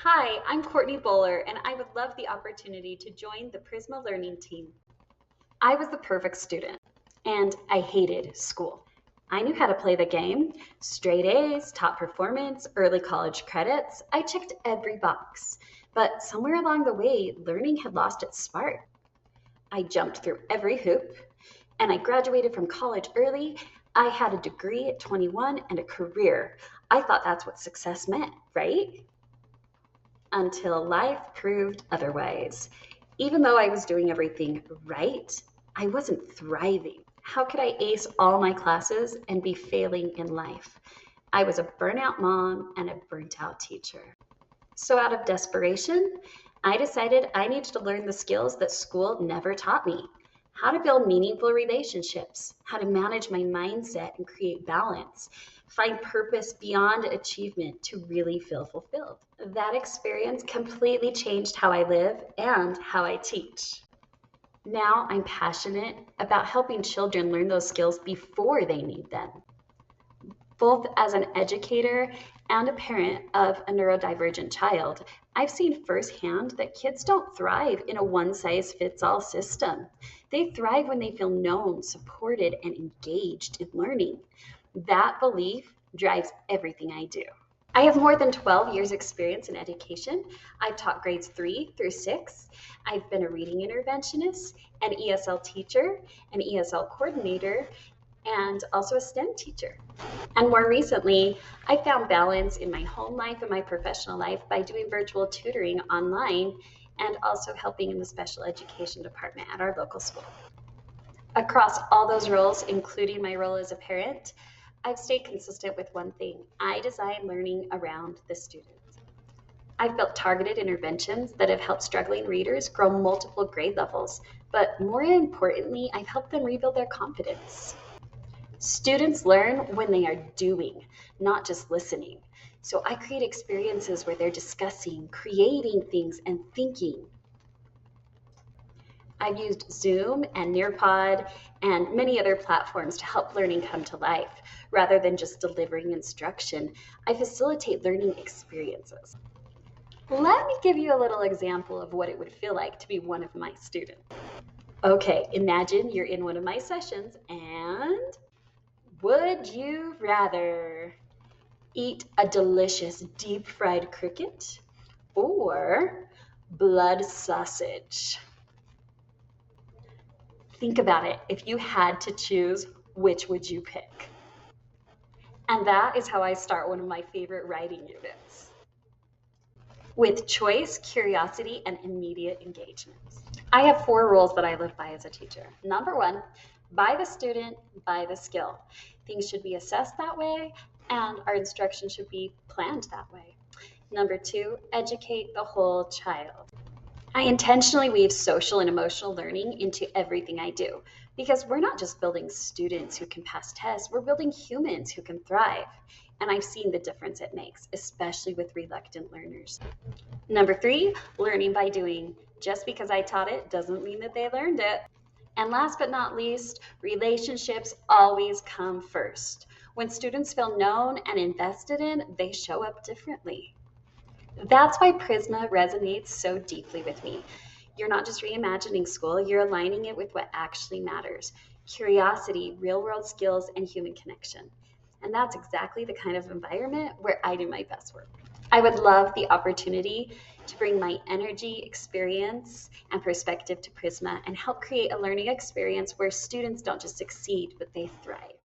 Hi, I'm Courtney Bowler, and I would love the opportunity to join the Prisma learning team. I was the perfect student, and I hated school. I knew how to play the game straight A's, top performance, early college credits. I checked every box. But somewhere along the way, learning had lost its spark. I jumped through every hoop, and I graduated from college early. I had a degree at 21 and a career. I thought that's what success meant, right? Until life proved otherwise. Even though I was doing everything right, I wasn't thriving. How could I ace all my classes and be failing in life? I was a burnout mom and a burnt out teacher. So, out of desperation, I decided I needed to learn the skills that school never taught me: how to build meaningful relationships, how to manage my mindset and create balance, find purpose beyond achievement to really feel fulfilled. That experience completely changed how I live and how I teach. Now I'm passionate about helping children learn those skills before they need them. Both as an educator and a parent of a neurodivergent child, I've seen firsthand that kids don't thrive in a one size fits all system. They thrive when they feel known, supported, and engaged in learning. That belief drives everything I do. I have more than 12 years experience in education. I've taught grades 3 through 6. I've been a reading interventionist, an ESL teacher, an ESL coordinator, and also a STEM teacher. And more recently, I found balance in my home life and my professional life by doing virtual tutoring online and also helping in the special education department at our local school. Across all those roles, including my role as a parent, I've stayed consistent with one thing: I design learning around the student. I've built targeted interventions that have helped struggling readers grow multiple grade levels, but more importantly, I've helped them rebuild their confidence. Students learn when they are doing, not just listening. So I create experiences where they're discussing, creating things, and thinking. I've used Zoom and Nearpod and many other platforms to help learning come to life. Rather than just delivering instruction, I facilitate learning experiences. Let me give you a little example of what it would feel like to be one of my students. Okay, imagine you're in one of my sessions and would you rather eat a delicious deep fried cricket or blood sausage? Think about it. If you had to choose, which would you pick? And that is how I start one of my favorite writing units, with choice, curiosity, and immediate engagement. I have 4 rules that I live by as a teacher. Number 1, by the student, by the skill. Things should be assessed that way, and our instruction should be planned that way. Number 2, educate the whole child. I intentionally weave social and emotional learning into everything I do because we're not just building students who can pass tests, we're building humans who can thrive. And I've seen the difference it makes, especially with reluctant learners. Number 3, learning by doing. Just because I taught it doesn't mean that they learned it. And last but not least, relationships always come first. When students feel known and invested in, they show up differently. That's why Prisma resonates so deeply with me. You're not just reimagining school, you're aligning it with what actually matters: curiosity, real world skills, and human connection. And that's exactly the kind of environment where I do my best work. I would love the opportunity to bring my energy, experience, and perspective to Prisma and help create a learning experience where students don't just succeed, but they thrive.